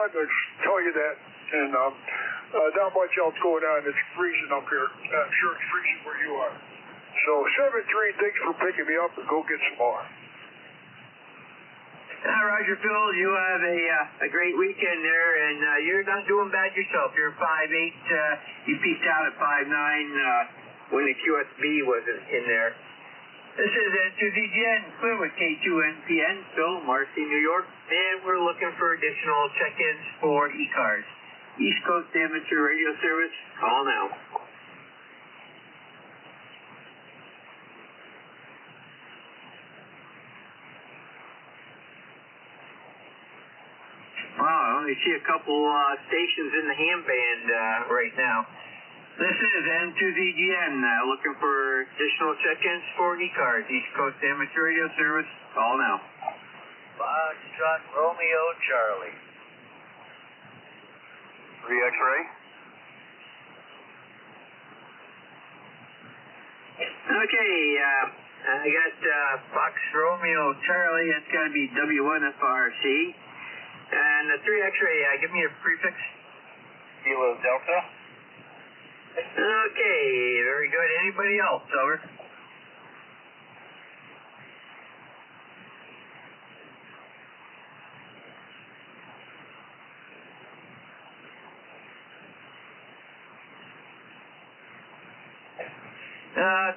to tell you that, and not much else going on. It's freezing up here. I'm sure it's freezing where you are. So 7-3, thanks for picking me up, and go get some more. Roger, Phil, you have a great weekend there, and you're not doing bad yourself. You're 5'8". You peaked out at 5'9" when the QSB wasn't in there. This is N2ZGN, clear with K2NPN, Phil, Marcy, New York, and we're looking for additional check-ins for e-cars. East Coast Amateur Radio Service, call now. Wow, I only see a couple stations in the ham band right now. This is N2ZGN, looking for additional check-ins for e-cars. East Coast Amateur Radio Service, call now. Foxtrot Romeo Charlie. 3 X-ray. Okay, I got Fox Romeo Charlie. That's got to be W1FRC. And the 3 X-ray, give me a prefix. Kilo Delta. Okay, very good. Anybody else? Over.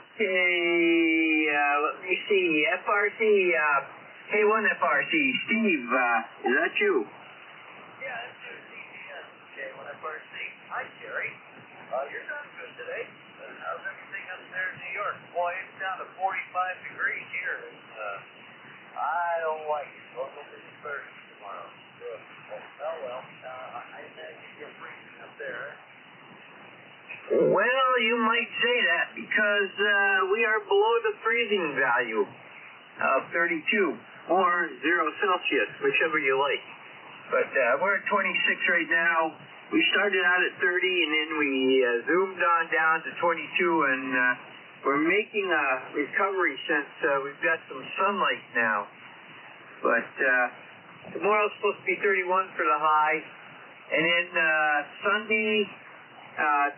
Okay, let me see. FRC, K1FRC. Steve, is that you? Yeah, that's CCN, K1FRC. Hi, Jerry. You're doing good today. How's everything up there in New York? Boy, it's down to 45 degrees here. I don't like it. Well, it'll be 30 tomorrow. Oh, well, I imagine you're freezing up there. Well, you might say that because we are below the freezing value of 32 or 0 Celsius, whichever you like. But we're at 26 right now. We started out at 30 and then we zoomed on down to 22, and we're making a recovery since we've got some sunlight now. But tomorrow's supposed to be 31 for the high, and then Sunday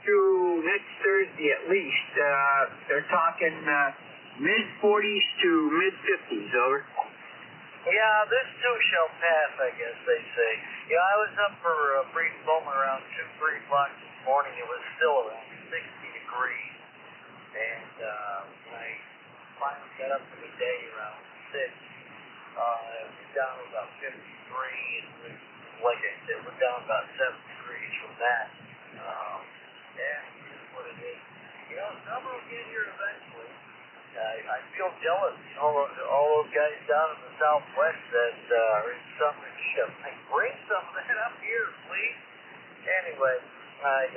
through next Thursday at least, they're talking mid-40s to mid-50s, over. Yeah, this too shall pass, I guess they say. Yeah, I was up for a brief moment around 2, 3 o'clock this morning. It was still around 60 degrees. And when I finally got up for the day around 6, it was down to about 53. And like I said, we're down about 7 degrees from that. Yeah, that's what it is. You know, summer will get here eventually. I feel jealous, you know, all those guys down in the Southwest that are in summer shift. Bring some of that up here, please. Anyway, I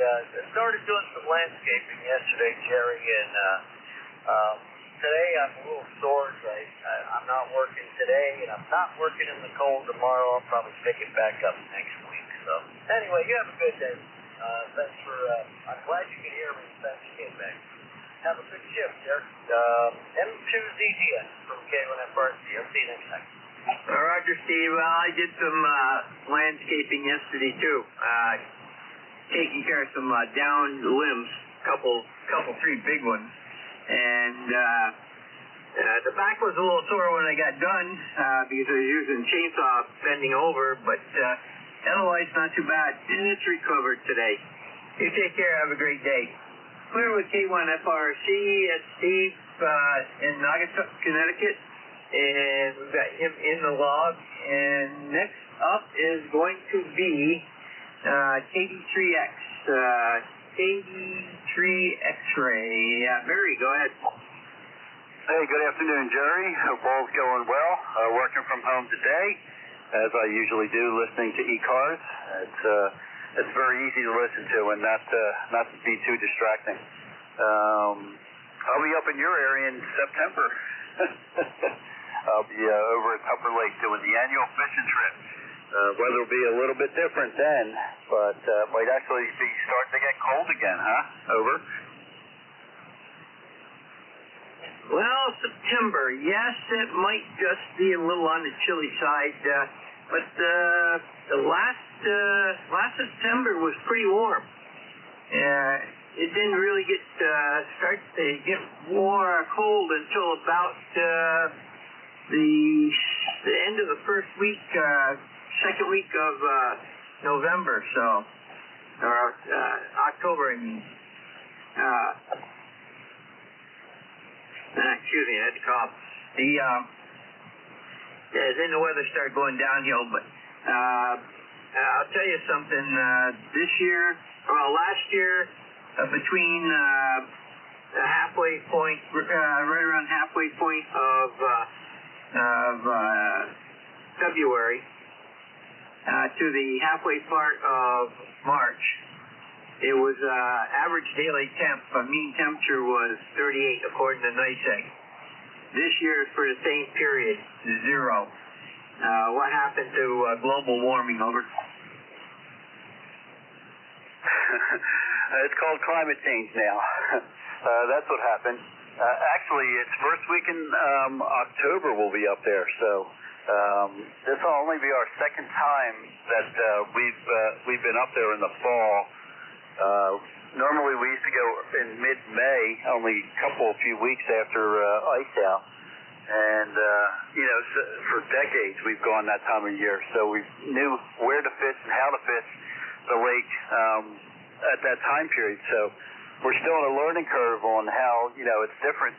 started doing some landscaping yesterday, Jerry, and today I'm a little sore. I'm not working today, and I'm not working in the cold tomorrow. I'll probably pick it back up next week. So, anyway, you have a good day. Thanks for, I'm glad you can hear me. Thanks for getting back. Have a good shift, Derek. M2ZGN from K1FRC. I'll see you next time. Roger, Steve. Well, I did some landscaping yesterday, too. Taking care of some downed limbs, couple, 3 big ones. And the back was a little sore when I got done because I was using chainsaw bending over, but otherwise not too bad. And it's recovered today. You take care. Have a great day. Clear with K1FRC at Steve in Naugatuck, Connecticut, and we've got him in the log. And next up is going to be KD3X, KD3 X-ray. Barry, go ahead. Hey, good afternoon, Jerry. Hope all's going well. Working from home today, as I usually do, listening to e-cars. It's very easy to listen to and not to be too distracting. I'll be up in your area in September. I'll be over at Upper Lake doing the annual fishing trip. Weather will be a little bit different then, but might actually be starting to get cold again, huh? Over. Well, September, yes, it might just be a little on the chilly side, but the last last September was pretty warm. It didn't really start to get more cold until about the end of the first week, second week of November, or October, I mean. Excuse me, I had to cough. Then the weather started going downhill, but I'll tell you something. Last year, between the halfway point, right around halfway point of February to the halfway part of March, it was average daily mean temperature was 38 according to NYSEG. This year for the same period, 0. What happened to global warming, over? It's called climate change now. That's what happened. Actually, it's first week in October we'll be up there, so this will only be our second time that we've been up there in the fall. Normally we used to go in mid-May, only a few weeks after ice out, and for decades we've gone that time of year, so we knew where to fish and how to fish the lake at that time period. So we're still on a learning curve on how it's different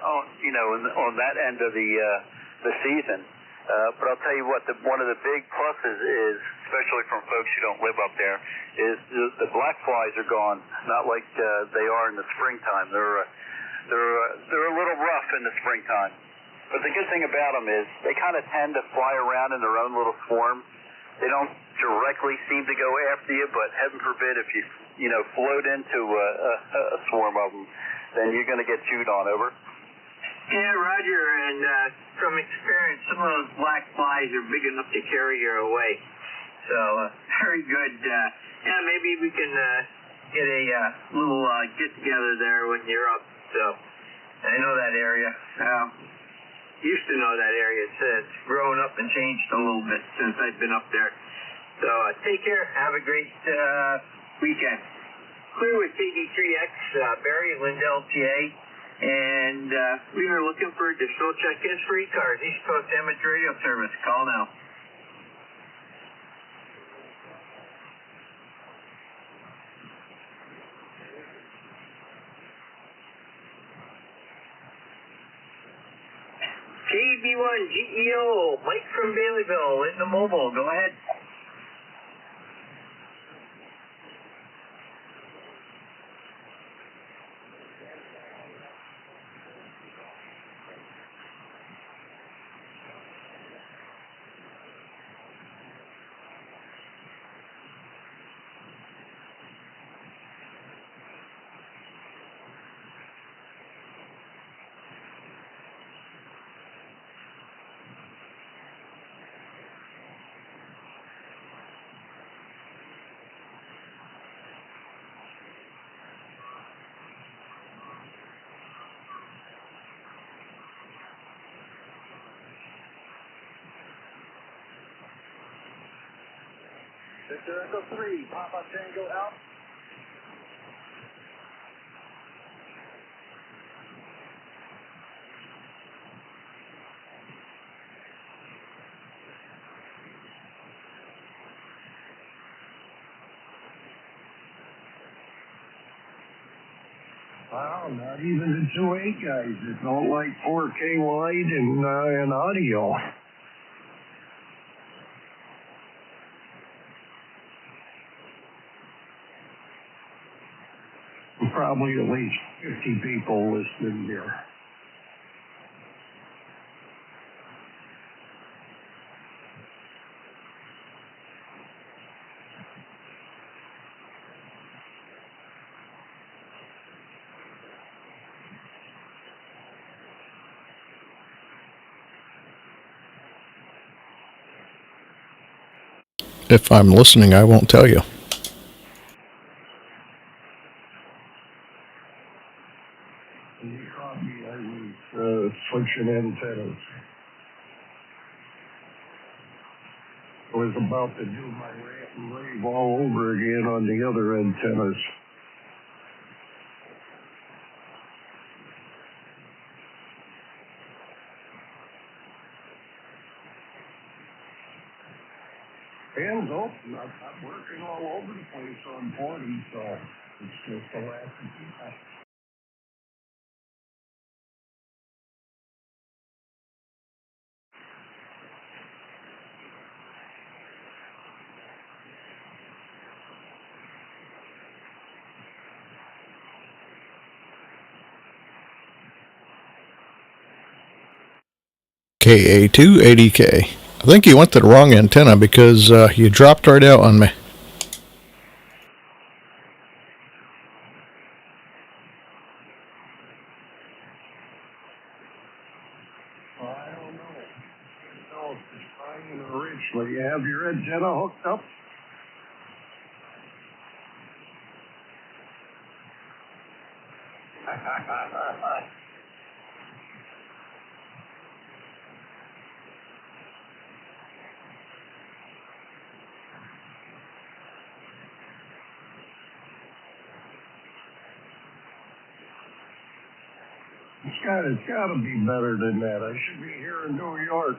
on that end of the season. But I'll tell you what, one of the big pluses is, especially from folks who don't live up there, is the black flies are gone. Not like they are in the springtime. They're a little rough in the springtime. But the good thing about them is they kind of tend to fly around in their own little swarm. They don't directly seem to go after you, but heaven forbid if you float into a swarm of them, then you're going to get chewed on, over. Yeah, Roger, and from experience, some of those black flies are big enough to carry you away. So, very good. Maybe we can get a little get-together there when you're up. So, I know that area. Used to know that area. It's grown up and changed a little bit since I've been up there. So, take care. Have a great weekend. Clear with KD3X, Barry, Lindell, PA. And we are looking for additional check-ins for e-cars. East Coast Amateur Radio Service. Call now. KB1 GEO, Mike from Baileyville in the mobile. Go ahead. Victor Echo 3, Papa Tango out. Wow, not even the 2.8 guys. It's not like 4K wide and audio. Probably at least 50 people listening here. If I'm listening, I won't tell you. You caught me. I was switching antennas. I was about to do my rant wave all over again on the other antennas. And not working all over the place on 40, so it's just the last of people. KA280K. I think you went to the wrong antenna because you dropped right out on me. I don't know. No, it's fine originally. You have your antenna hooked up? It's got to be better than that. I should be here in New York.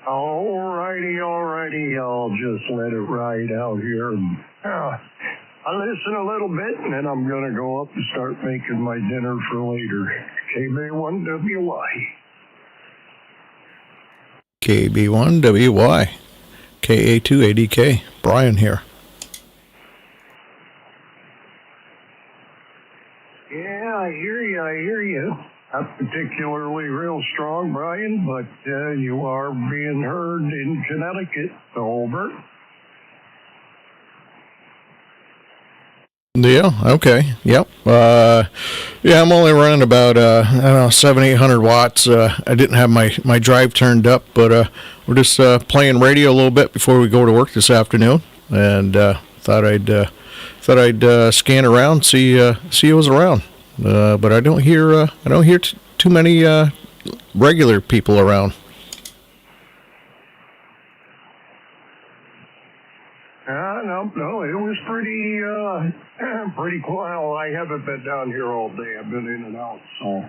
Alrighty. I'll just let it ride out here. I'll listen a little bit, and then I'm going to go up and start making my dinner for later. KB1WY. KB1WY. KA280K. Brian here. Yeah, I hear you. Not particularly real strong, Brian, but you are being heard in Connecticut. Over. Yeah, okay. Yep. Yeah, I'm only running about, 700-800 watts. I didn't have my drive turned up, but we're just playing radio a little bit before we go to work this afternoon, and thought I'd scan around, see who was around. But I don't hear too many regular people around. No, it was pretty quiet. Well, I haven't been down here all day. I've been in and out, so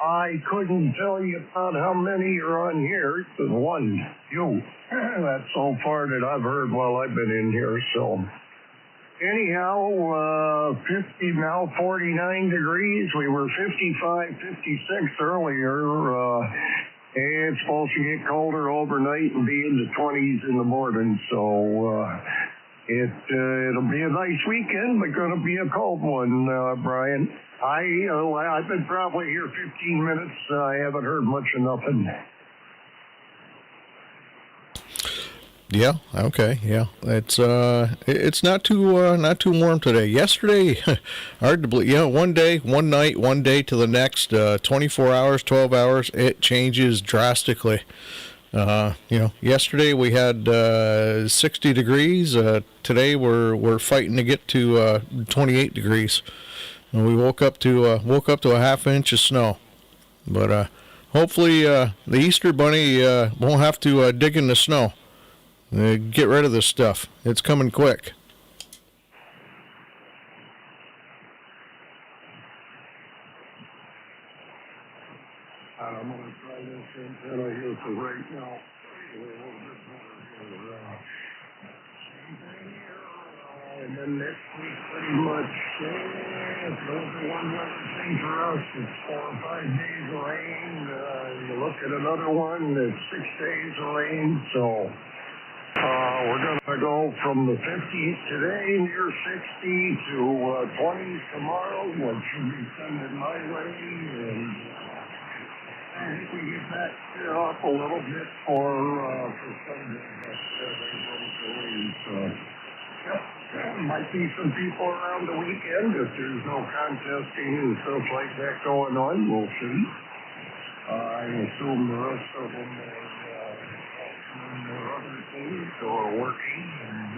I couldn't tell you about how many are on here. There's one, you. That's so far that I've heard while I've been in here, so. Anyhow, 50 now, 49 degrees. We were 55, 56 earlier. It's supposed to get colder overnight and be in the 20s in the morning. So it'll be a nice weekend, but going to be a cold one, Brian. I've been probably here 15 minutes. I haven't heard much of nothing. Yeah. Okay. Yeah. It's not too warm today. Yesterday, hard to believe. One day, one night, one day to the next. 24 hours, 12 hours. It changes drastically. Yesterday we had 60 degrees. Today we're fighting to get to 28 degrees. And we woke up to a half inch of snow. But hopefully the Easter Bunny won't have to dig in the snow. Get rid of this stuff. It's coming quick. I'm going to try this antenna here for right now. A little bit better here. Same thing here. And then next week, pretty much, those are one weather thing for us. It's 4 or 5 days of rain. You look at another one, it's 6 days of rain. So we're going to go from the 50s today, near 60, to 20s tomorrow, which should be sending my way. And I think we get that up a little bit for Sunday. But they don't go in. So, yep. Might be some people around the weekend if there's no contesting and stuff like that going on. We'll see. I assume the rest of them are doing their other things or working, and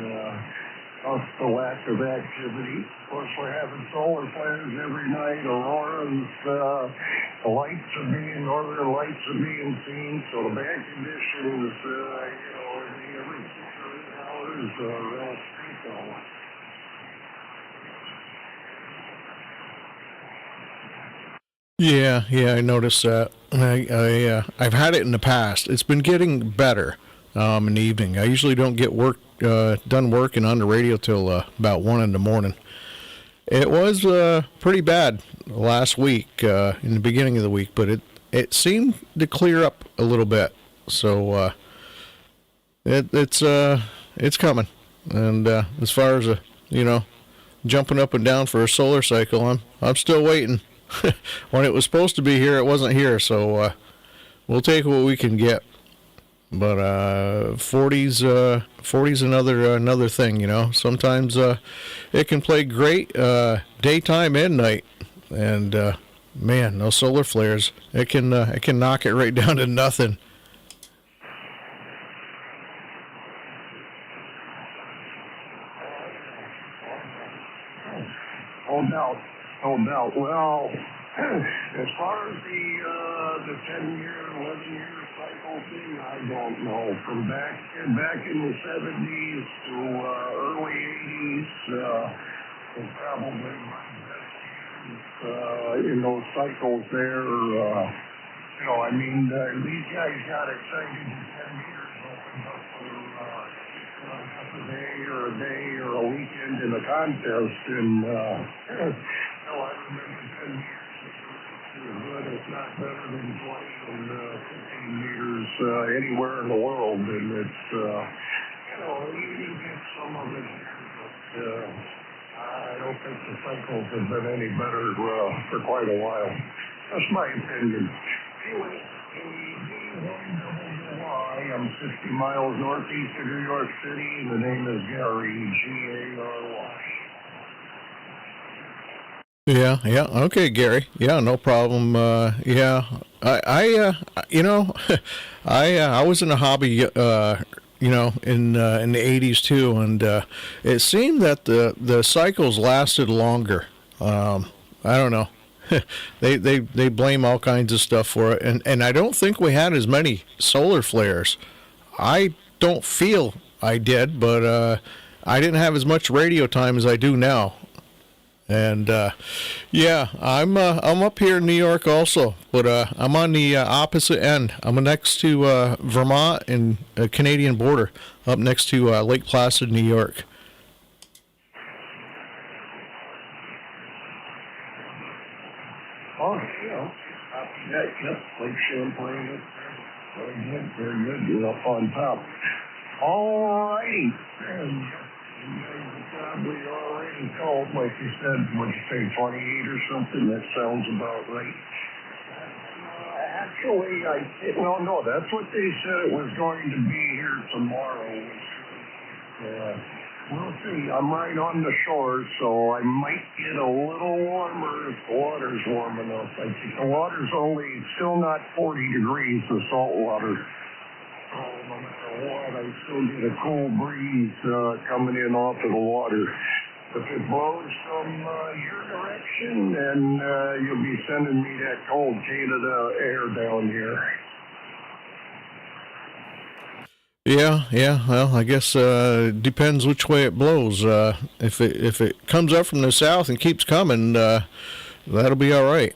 thus the lack of activity. Of course, we're having solar flares every night. Auroras, the lights are being, northern lights are being seen. So the bad conditions, every 6 or 8 hours they'll speak of. Yeah, I noticed that. I've had it in the past. It's been getting better in the evening. I usually don't get done working on the radio till about 1 in the morning. It was pretty bad last week, in the beginning of the week, but it seemed to clear up a little bit. So it's coming. And as far as jumping up and down for a solar cycle, I'm still waiting. When it was supposed to be here, it wasn't here, so we'll take what we can get. But 40's another thing, Sometimes it can play great daytime and night, and man, those solar flares, it can knock it right down to nothing. No doubt. Well, as far as the 10-year, 11-year cycle thing, I don't know. From back in the 70s to early 80s, was probably my best years in those cycles there. These guys got excited in 10 years opened up for half a day or a day or a weekend in a contest, and I remember 10 years is good, if not better than 20 and 15 years anywhere in the world, and it's, you get some of it, but I don't think the cycles have been any better for quite a while. That's my opinion. Anyway, I'm 60 miles northeast of New York City, and the name is Gary, Gary. Yeah. Okay, Gary. Yeah, no problem. Yeah, I was in a hobby, in the 80s too, and it seemed that the cycles lasted longer. I don't know. They blame all kinds of stuff for it, and I don't think we had as many solar flares. I don't feel I did, but I didn't have as much radio time as I do now. And I'm up here in New York also, but I'm on the opposite end. I'm next to Vermont and the Canadian border, up next to Lake Placid, New York. Oh, Lake Champlain. Very good. You're up on top. All righty. Probably already called, like you said, what'd you say, 28 or something? That sounds about right. Actually, that's what they said it was going to be here tomorrow. We'll see. I'm right on the shore, so I might get a little warmer if the water's warm enough. I think the water's still not 40 degrees, the salt water. No matter what, I still get a cool breeze coming in off of the water. If it blows from your direction, then you'll be sending me that cold Canada air down here. Yeah. Well, I guess it depends which way it blows. If it comes up from the south and keeps coming, that'll be all right.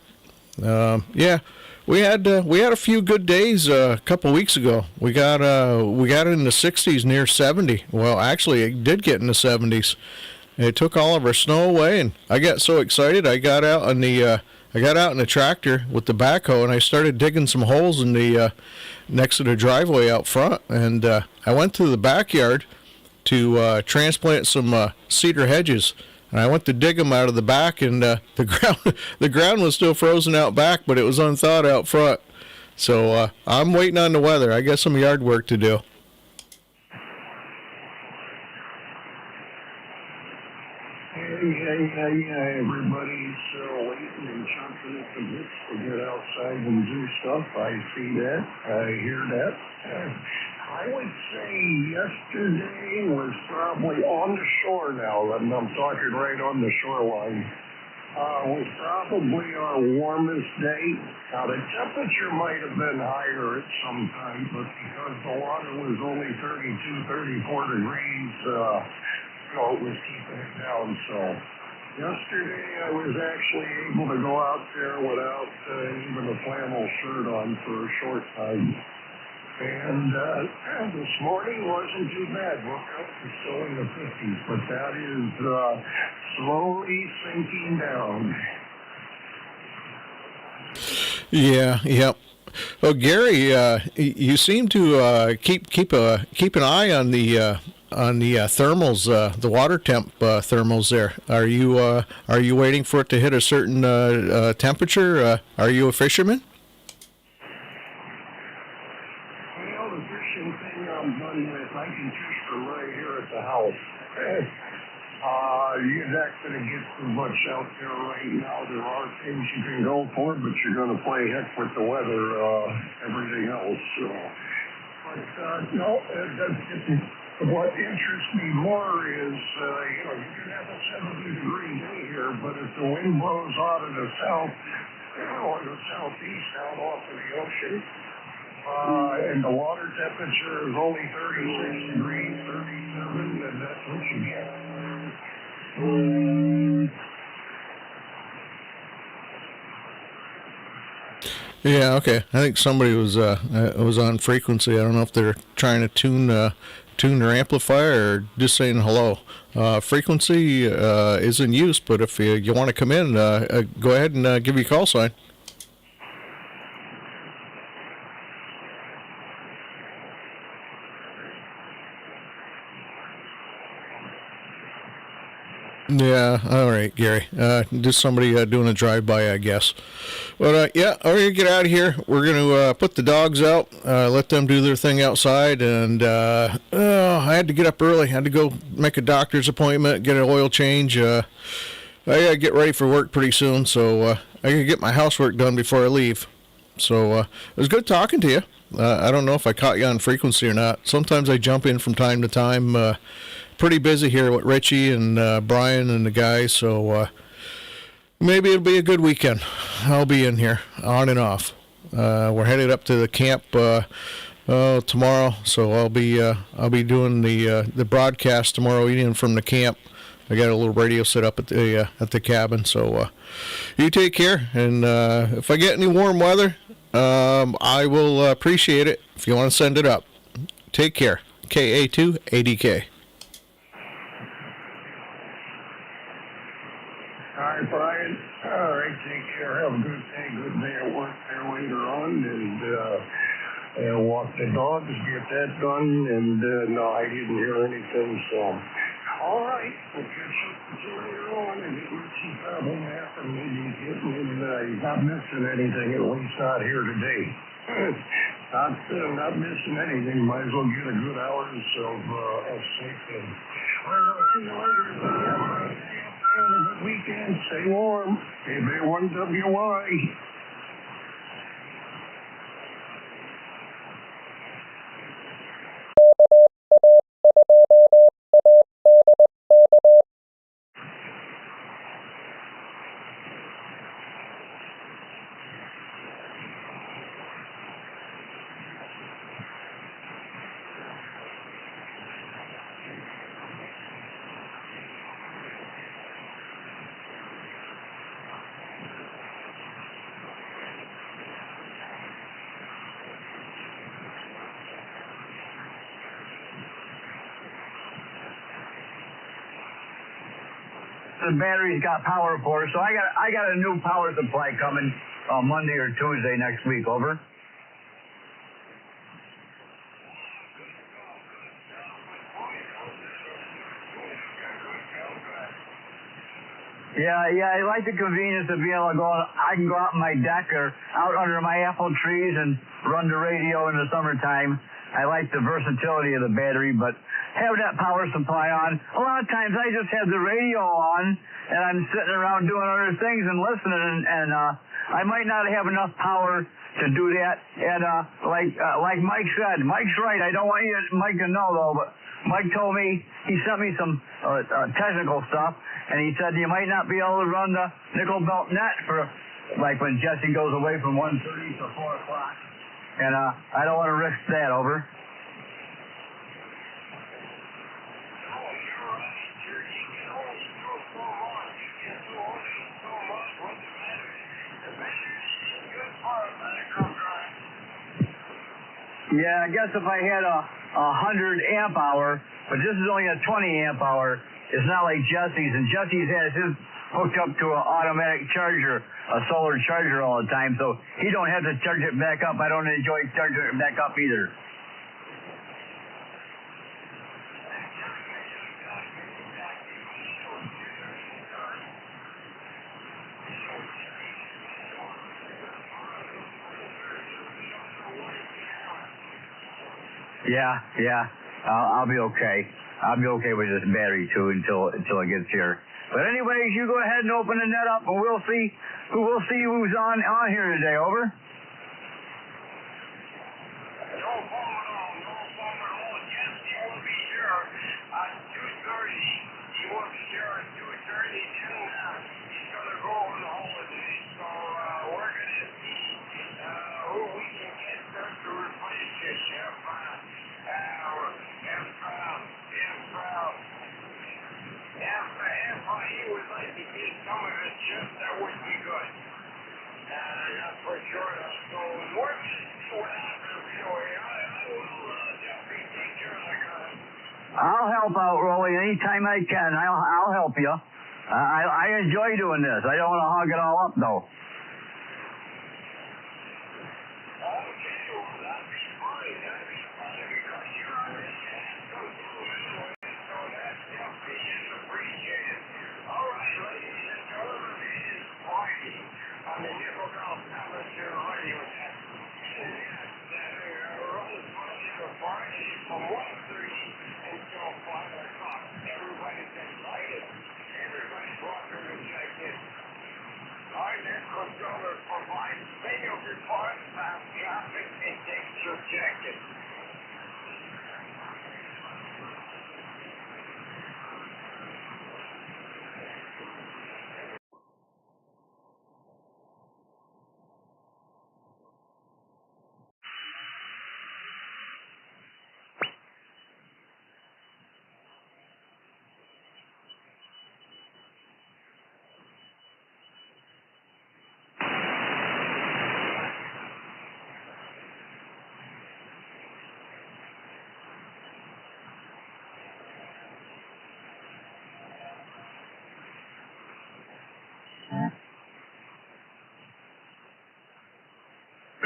Yeah. We had a few good days a couple weeks ago. We got it in the 60s, near 70. Well, actually, it did get in the 70s. It took all of our snow away, and I got so excited. I got out in the tractor with the backhoe, and I started digging some holes in the next to the driveway out front. And I went to the backyard to transplant some cedar hedges. And I went to dig them out of the back, and the ground was still frozen out back, but it was unthawed out front. So I'm waiting on the weather. I got some yard work to do. yeah, everybody's waiting and chomping at the bits to get outside and do stuff. I see that. I hear that. I would say yesterday was probably on the shore now, and I'm talking right on the shoreline. Was probably our warmest day. Now, the temperature might have been higher at some time, but because the water was only 32, 34 degrees, it was keeping it down. So yesterday I was actually able to go out there without even a flannel shirt on for a short time. And this morning wasn't too bad. Woke up and still in the 50s, but that is slowly sinking down. Yeah, yep. Well, Gary, you seem to keep an eye on the thermals, the water temp thermals. There, are you waiting for it to hit a certain temperature? Are you a fisherman? Well, the fishing thing I'm done with. I can fish from right here at the house. You're not going to get too much out there right now. There are things you can go for, but you're going to play heck with the weather, everything else. So. But, no, what interests me more is, you can have a 70-degree day here, but if the wind blows out of the south, or the southeast out off of the ocean, and the water temperature is only 36 degrees, 37, then that's what you get. Yeah, okay. I think somebody was on frequency. I don't know if they're trying to tune their amplifier or just saying hello. Frequency is in use, but if you want to come in, go ahead and give you a call sign. Yeah, all right, Gary. Just somebody doing a drive-by, I guess. But, yeah, we're going to get out of here. We're going to put the dogs out, let them do their thing outside. And I had to get up early. I had to go make a doctor's appointment, get an oil change. I got to get ready for work pretty soon, so I got to get my housework done before I leave. So it was good talking to you. I don't know if I caught you on frequency or not. Sometimes I jump in from time to time. Pretty busy here with Richie and Brian and the guys, so maybe it'll be a good weekend. I'll be in here on and off. We're headed up to the camp tomorrow, so I'll be doing the broadcast tomorrow evening from the camp. I got a little radio set up at the cabin, so you take care. And if I get any warm weather, I will appreciate it if you want to send it up. Take care. KA2ADK. All right, Brian. All right, take care. Have a good day at work there later on, and walk the dogs, get that done, and no, I didn't hear anything, so. All right, we'll catch up with you later on, and Richie probably after maybe getting in, he's not missing anything, at least not here today. Not missing anything, might as well get a good hours of sleep in. All right, I'll see you later. Have a good weekend. Stay warm. KB1WY. The battery's got power for it, so I got a new power supply coming Monday or Tuesday next week. Over. Yeah, I like the convenience of being able to go. I can go out on my deck or out under my apple trees and run the radio in the summertime. I like the versatility of the battery, but having that power supply on, a lot of times I just have the radio on, and I'm sitting around doing other things and listening, and I might not have enough power to do that. And like Mike said, Mike's right. I don't want Mike to know, though, but Mike told me, he sent me some technical stuff, and he said you might not be able to run the nickel belt net for, like, when Jesse goes away from 1:30 to 4 o'clock. And I don't want to risk that, over. Yeah, I guess if I had a 100 amp hour, but this is only a 20 amp hour, it's not like Jesse's, and Jesse's has his hooked up to an automatic charger, a solar charger all the time, so he don't have to charge it back up. I don't enjoy charging it back up either. Yeah. I'll be okay. I'll be okay with this battery too until it gets here. But anyways, you go ahead and open the net up, and we'll see who's on here today. Over. No problem at all. Yes, he will be here at 2:30. He will be here at 2:30, and he's going to go on holiday. So we're going to see who we can get there to replace his chef. If he would like to get some of his chips, that would be good. That's for sure. So we're going to see what happens. Anyway, I will definitely take care of the guy. I'll help out, Rolly, anytime I can. I'll help you. I enjoy doing this. I don't want to hog it all up, though.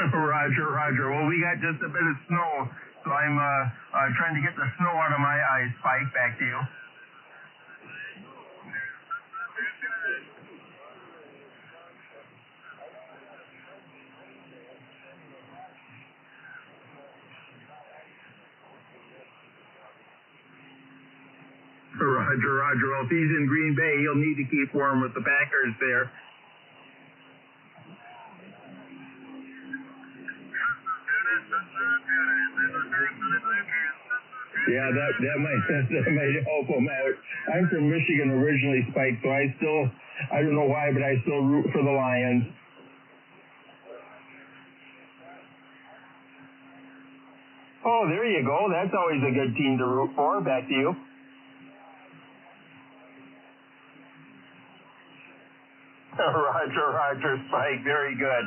Roger. Well, we got just a bit of snow, so I'm trying to get the snow out of my eyes. Spike, back to you. Roger. Well, if he's in Green Bay, he'll need to keep warm with the Packers there. Yeah, that might help him out. I'm from Michigan originally, Spike, so I don't know why, but I still root for the Lions. Oh, there you go. That's always a good team to root for. Back to you. Roger, Spike. Very good.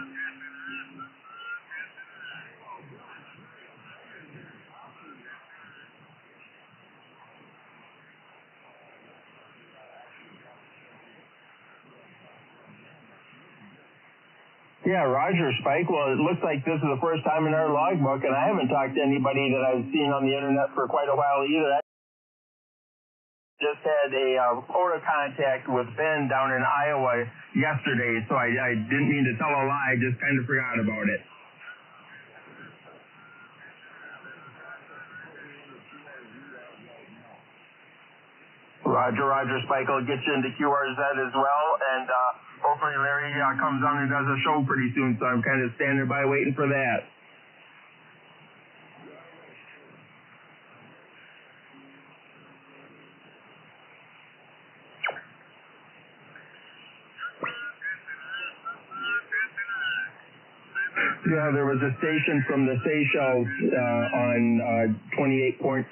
Yeah, Roger, Spike. Well, it looks like this is the first time in our logbook, and I haven't talked to anybody that I've seen on the internet for quite a while either. I just had a photo contact with Ben down in Iowa yesterday, so I didn't mean to tell a lie, just kind of forgot about it. Roger Spike will get you into QRZ as well, and hopefully Larry comes on and does a show pretty soon, so I'm kind of standing by waiting for that. Yeah, there was a station from the Seychelles on 28.48,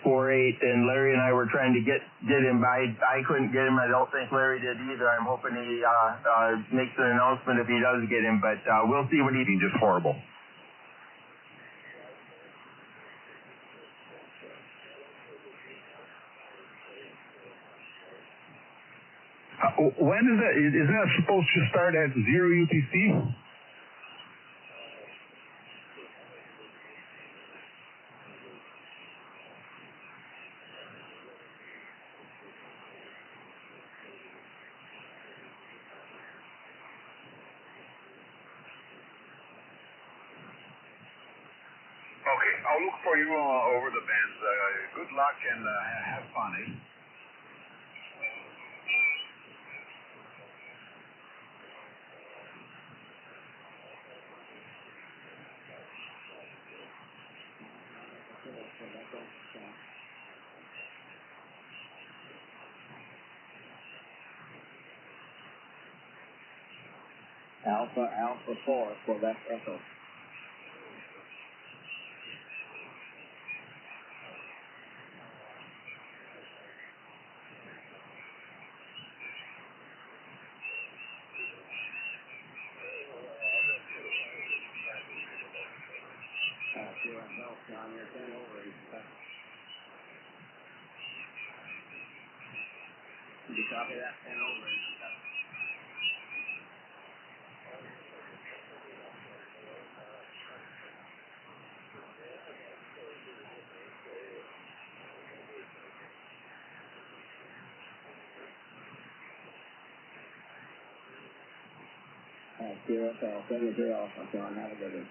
and Larry and I were trying to get him, but I couldn't get him. I don't think Larry did either. I'm hoping he makes an announcement if he does get him, but we'll see what he does. Just horrible. When is that? Isn't that supposed to start at 0 UTC? Okay, I'll look for you over the bands. Good luck and have fun, eh? Alpha 4 for that Echo. Did you copy that? 10 over. QSL, send the deal. Okay, have a good one.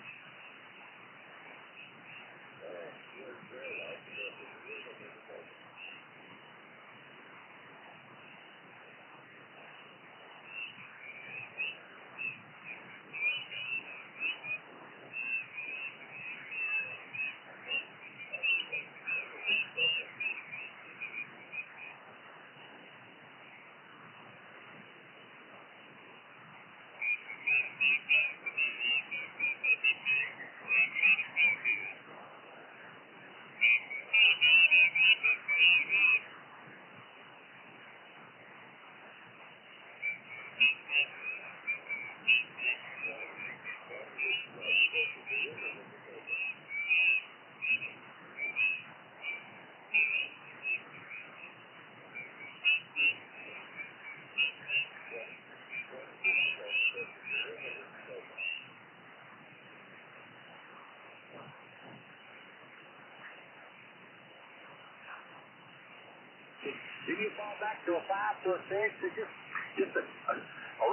Did you fall back to a 5 to a 6? Just a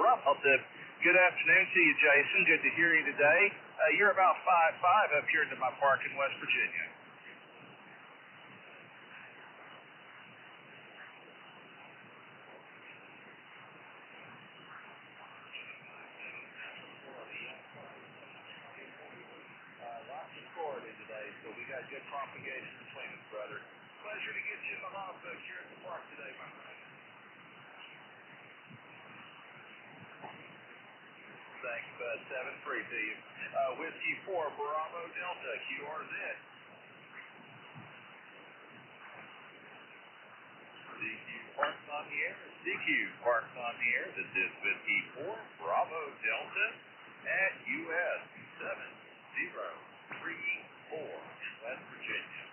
rough up there. Good afternoon to you, Jason. Good to hear you today. You're about 5'5" up here into my park in West Virginia. Lots of scored in today, so we got good propagation between us, brother. Pleasure to get you in the hog book here at the park today, my friend. Thanks, bud. 7-3 to you. Whiskey 4, Bravo Delta, QRZ. DQ Parks on the air. DQ Parks on the air. This is Whiskey 4, Bravo Delta at US 7034 in West Virginia.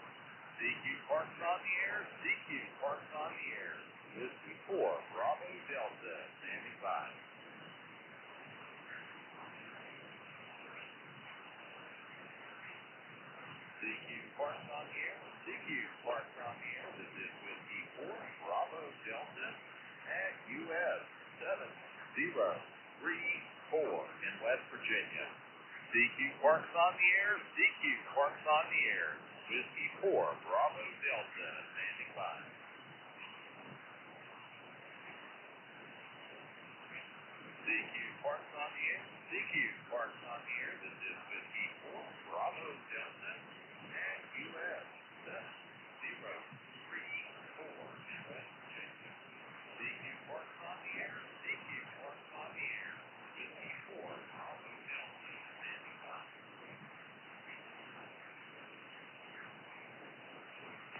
DQ Parks on the air. DQ Parks on the air. Whiskey 4, Bravo Delta, standing by. DQ Parks on the air. DQ Parks on the air. This is Whiskey 4, Bravo Delta at US 7034 in West Virginia. DQ Parks on the air. DQ Parks on the air. Whiskey 4, Bravo Delta, standing by. DQ parks on the air. DQ parks on the air. This is Whiskey 4, Bravo Delta, and US 7-0-3-4, West Virginia. DQ parks on the air. DQ parks on the air. Whiskey 4, Bravo Delta, standing by.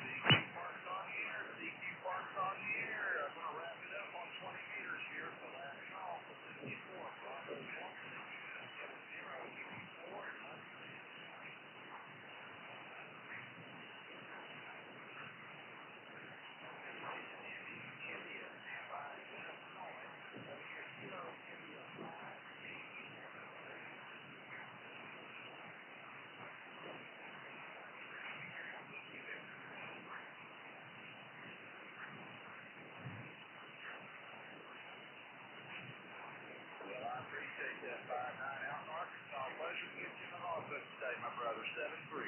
DQ parks on the air. DQ parks on the air. I'm going to wrap it up on 20 meters here. The last call for Whiskey 4, Bravo Delta, US 7-0-3-4. Well, I appreciate that 5-9 out in Arkansas. Pleasure to get you in the logbook today, my brother. 7-3.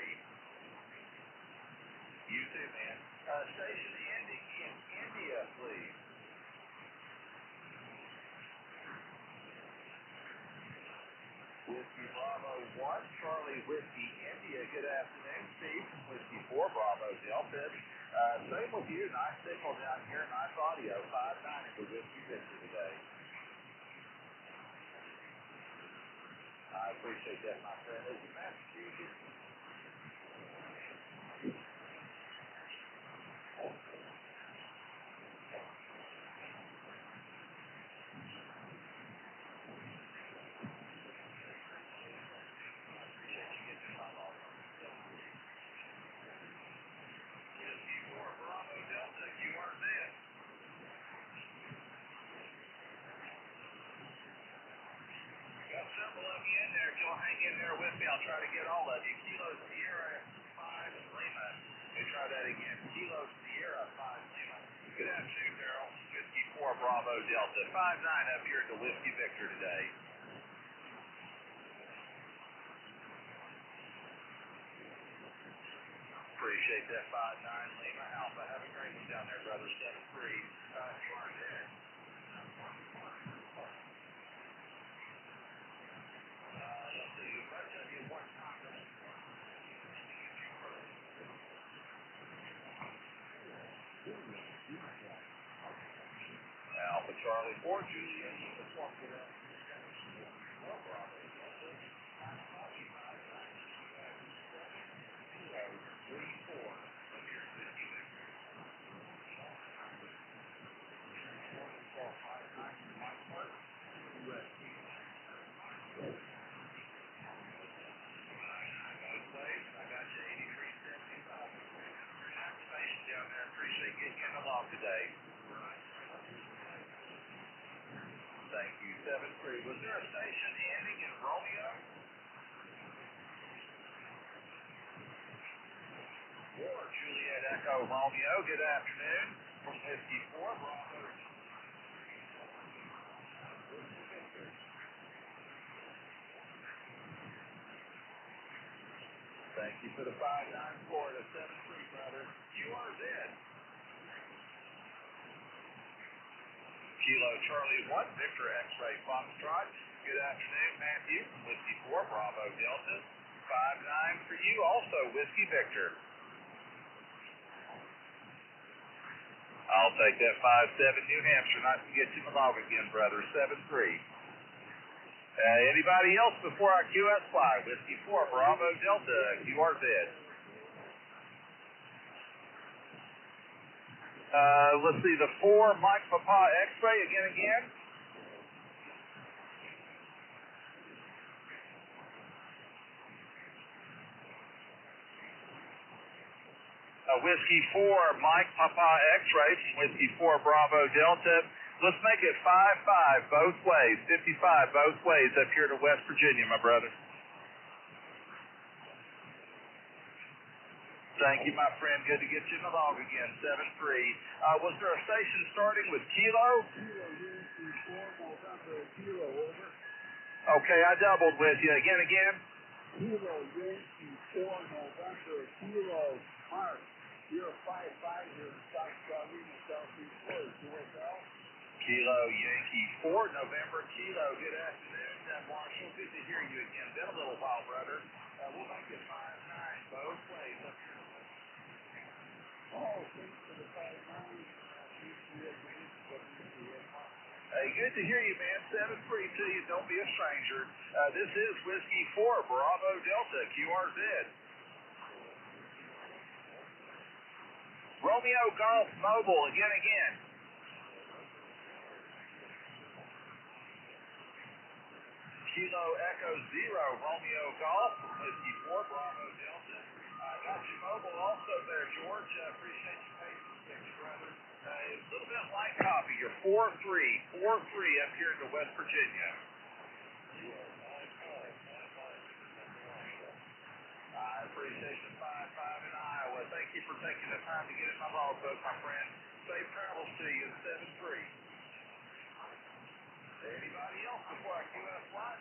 You too, man. Station ending in India, please. Whiskey Bravo 1, Charlie Whiskey India. Good afternoon, Steve from Whiskey 4, Bravo Delta. Same with you. Nice signal down here. Nice audio. 5-9 for Whiskey Victor today. I appreciate that, my friend. Is it Massachusetts? Whiskey 4, Bravo Delta, you are there. Got several of you in there. If you'll hang in there with me, I'll try to get all of you. Kilo Sierra 5 Lima. Let me try that again. Kilo Sierra 5 Lima. Good afternoon, Daryl. Whiskey 4 Bravo Delta. 5-9 up here at the Whiskey Victor today. Appreciate that 5-9 Lima Alpha. Have a great one down there, brother. 7-3. You are there. Let's see. If I tell you one time, Alpha Charlie 4 Juliet. Down there. Appreciate getting in the log today. Thank you. 7-3. Was there a station ending in Romeo? Or Juliet Echo Romeo. Good afternoon. From Whiskey 4, Bravo. Thank you for the 5-9 score to 7-3, brother. You are dead. Kilo Charlie 1, Victor X-Ray Foxtrot. Good afternoon, Matthew from Whiskey 4, Bravo Delta. 5-9 for you, also Whiskey Victor. I'll take that 5-7 New Hampshire. Nice to get you in the log again, brother. 7-3. Anybody else before our QS fly? Whiskey 4, Bravo Delta, QRZ. Let's see, the 4, Mike Papa X-Ray, again. Whiskey 4, Mike Papa X-Ray from Whiskey 4, Bravo Delta. Let's make it 5-5 both ways, 55 both ways up here to West Virginia, my brother. Thank you, my friend. Good to get you in the log again. 7-3. Was there a station starting with Kilo? Kilo, over. Okay, I doubled with you. Again. Kilo, Yankee, 4, November, Kilo, Mark. You're 5-5 here in South Carolina, Southeast Florida. QSL? Kilo Yankee 4, November Kilo. Good afternoon, Marshall. Good to hear you again. Been a little while, brother. We'll make it 5-9 both ways up here. Hey, good to hear you, man. 7-3 to you. Don't be a stranger. This is Whiskey 4, Bravo Delta, QRZ. Romeo Golf Mobile, again. Kilo Echo 0, Romeo Golf, Whiskey 4, Bravo Delta. Got you mobile also there, George. Appreciate you patience, brother. A little bit light copy. You're 4-3 up here into West Virginia. I appreciate the 5-5 in Iowa. Thank you for taking the time to get in my logbook, my friend. Safe travels to you. 7-3. Anybody else before I queue up flight?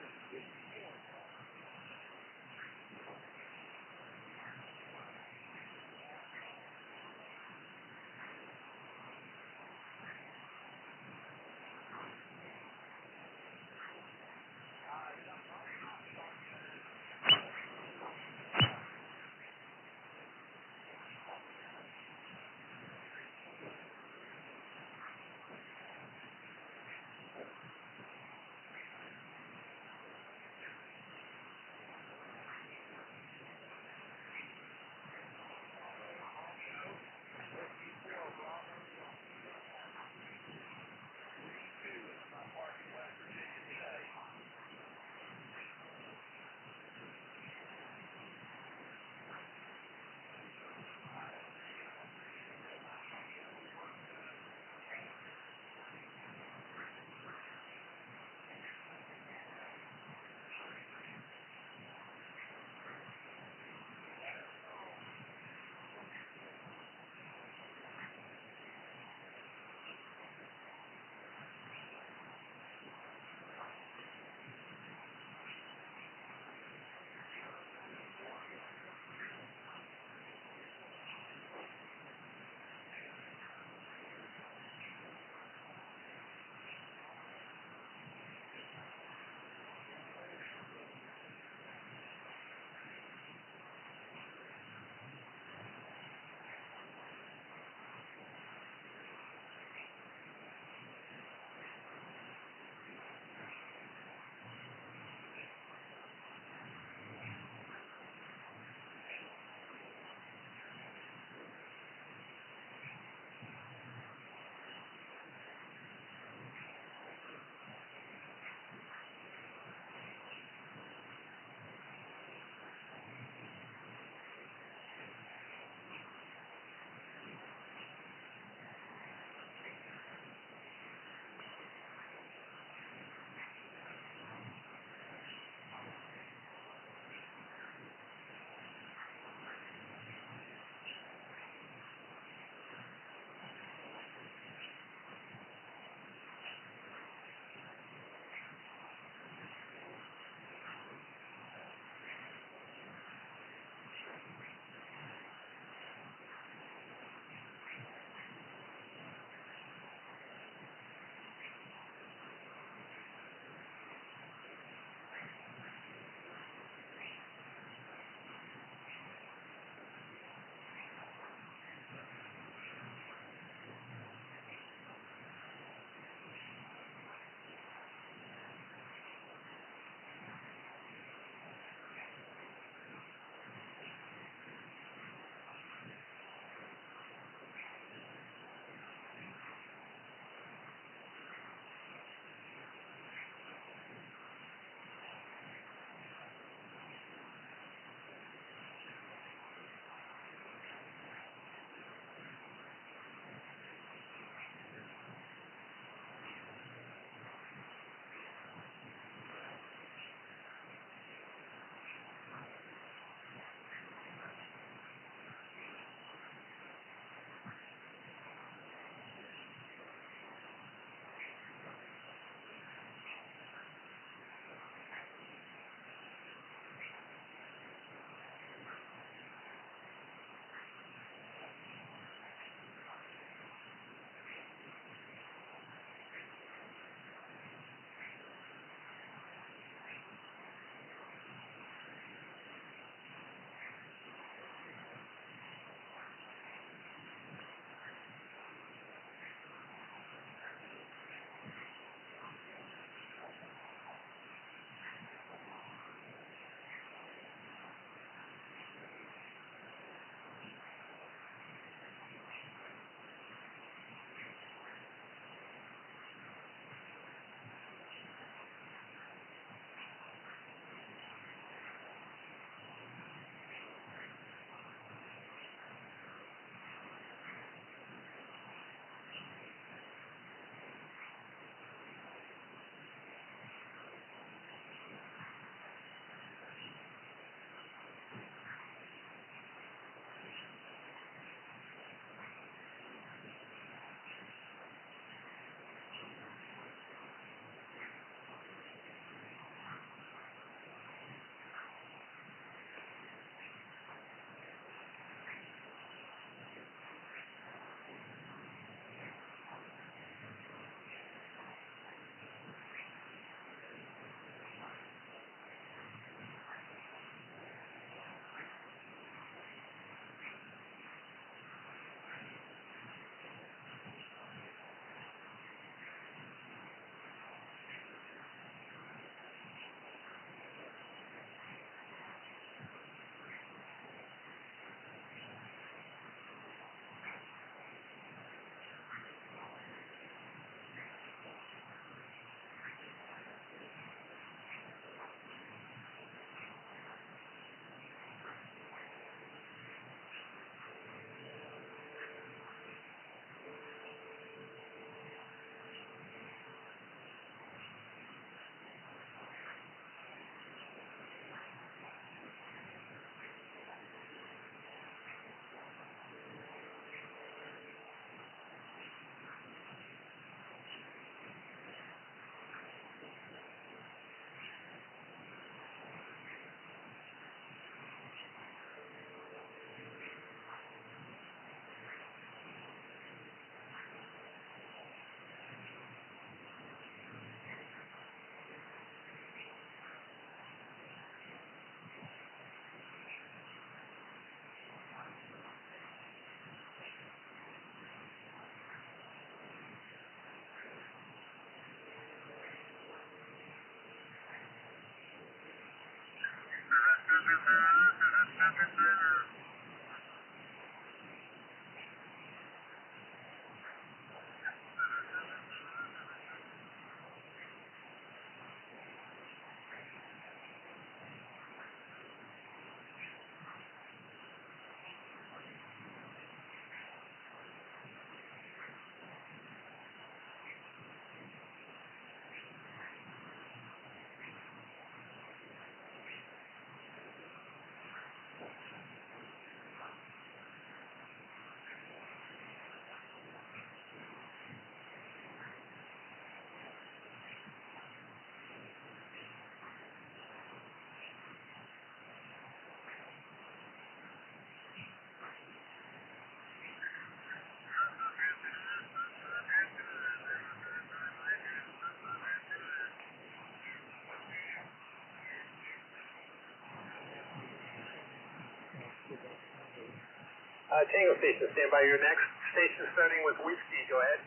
Tango Station, stand by your next station starting with whiskey. Go ahead.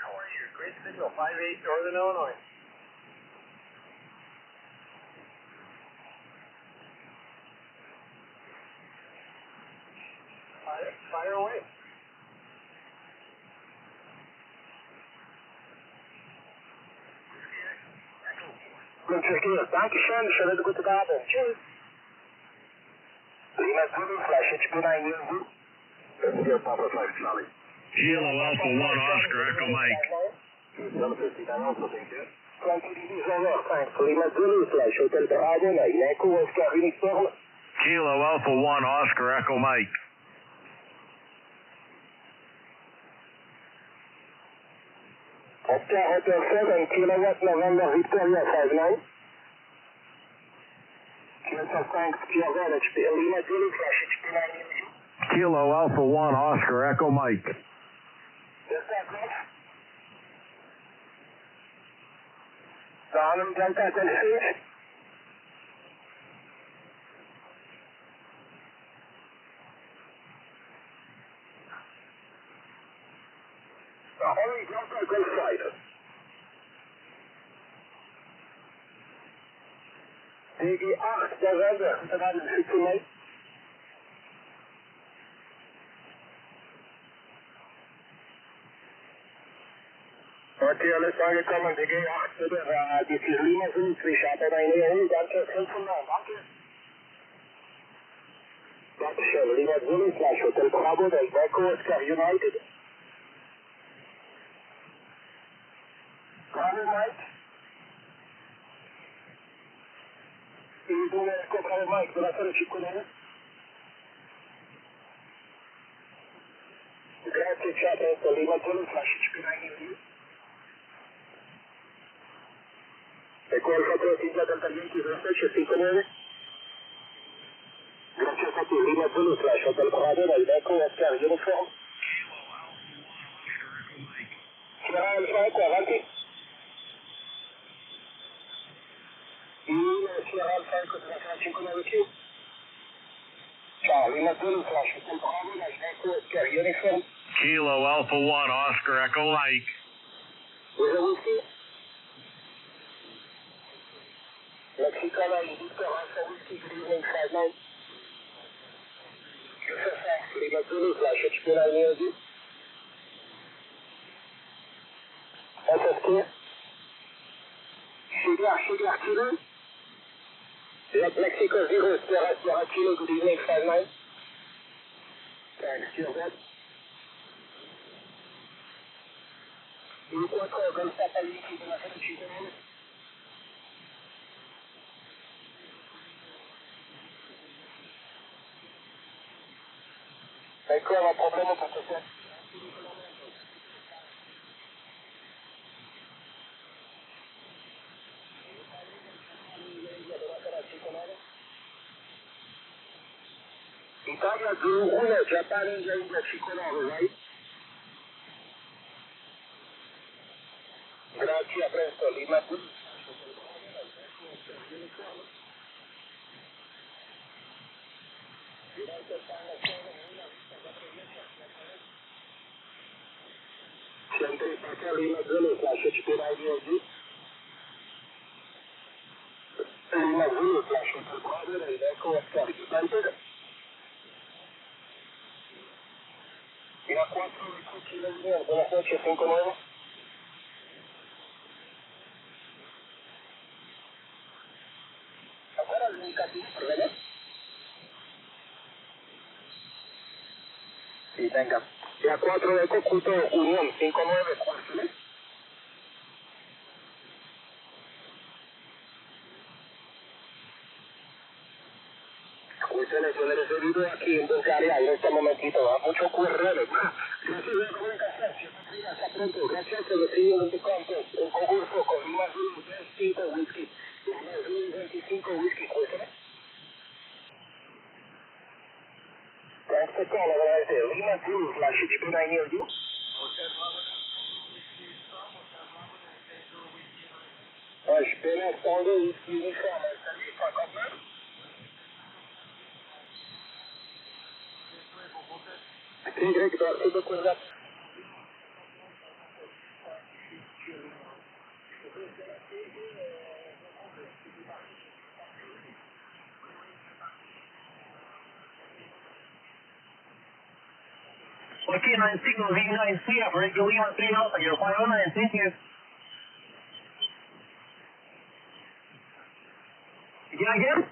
How are you? Great signal, 5-8 Northern Illinois. Fire away. Dankeschön, schönen guten Abend. Tschüss. Lima Zulu, flash HP 9 UV. That's Papa 5 Charlie. Kilo Alpha 1 Oscar Echo Mike. 159 also, thank you. 20 degrees over, thanks. Lima Zulu, flash Hotel Bravo 9 Echo Oscar Uniform. Kilo Alpha 1 Oscar Echo Mike. Oscar Hotel 7, kilowatt November Victoria 59. Thanks, Pierre HP, Lima Zulu, flash HP 9 UV. Kilo Alpha 1 Oscar Echo Mike. Yes, that's right. Arnhem Delta 26. Arnhem Delta Golf Rider. DG8 November, Anan, 69. RTL is aangekomen, DG8 November, dit is Lima Zulu, 3 Chateau 9 EO, danke, heel vandaag, danke. Dankeschön, Lima Zulu, flash Hotel Bravo, dat is Echo Oscar United. Bravo Mike. Il doit comprare Mike, dove fare circolare? Grazie, ciao, Lima Zulu, flash HP9 Ecco Alfa 3 Delta Yankee 2659. Grazie a tutti, Lima Zulu, flash Hotel Bravo, dal Echo Oscar Uniform. Sierra Alfa, ecco, avanti. Sierra Alfa, ecco, 559 Q. Ciao, Lima Zulu, flash Hotel Bravo, dal Echo Oscar Uniform. Kilo Alpha 1 Oscar Echo Mike. Where's the whiskey? Mexico 9, Victor Alpha Whiskey, good evening, 5-9. Lima Zulu, flash HP 9 EOD. SSK. Sugar Kilo. Yacht Mexico 0, Sierra Kilo, good evening, 5-9. Thanks, cheers, that. Il 4 Golf Papa Yankee de la French. Ecco, un problema per te. Italia 2-1, Japan India Cicolaro, right? Grazie, a presto, Lima. Sempre Lima Zulu slash HPIDOG. Lima Zulu slash HPIDOG and Echo Oscar. Expected. Lima 4 Kilo Lima, buenas noches, 59. Ahora el indicativo, ¿verdad? Sí, venga. Ya 4 de Cocuto, Unión, 59, ¿cuál? Escúchale, yo le he recibido aquí en Bulgaria en este momentito, da mucho QRL. Gracias de comunicación, siempre hasta pronto. Gracias, te recibo en tu campo, un concurso con Lima Zulu 25 whisky. Lima Zulu 25 whisky, cuéntame. Thanks for calling, agradece. Lima Zulu slash HB9 near you. Espera, Tango whisky uniforme, service for government. Sí, Greg, ¿tú te acuerdas? Okay, 9 signal, V9C, Operator Lima 3 Alpha, you're 509, thank you. Again?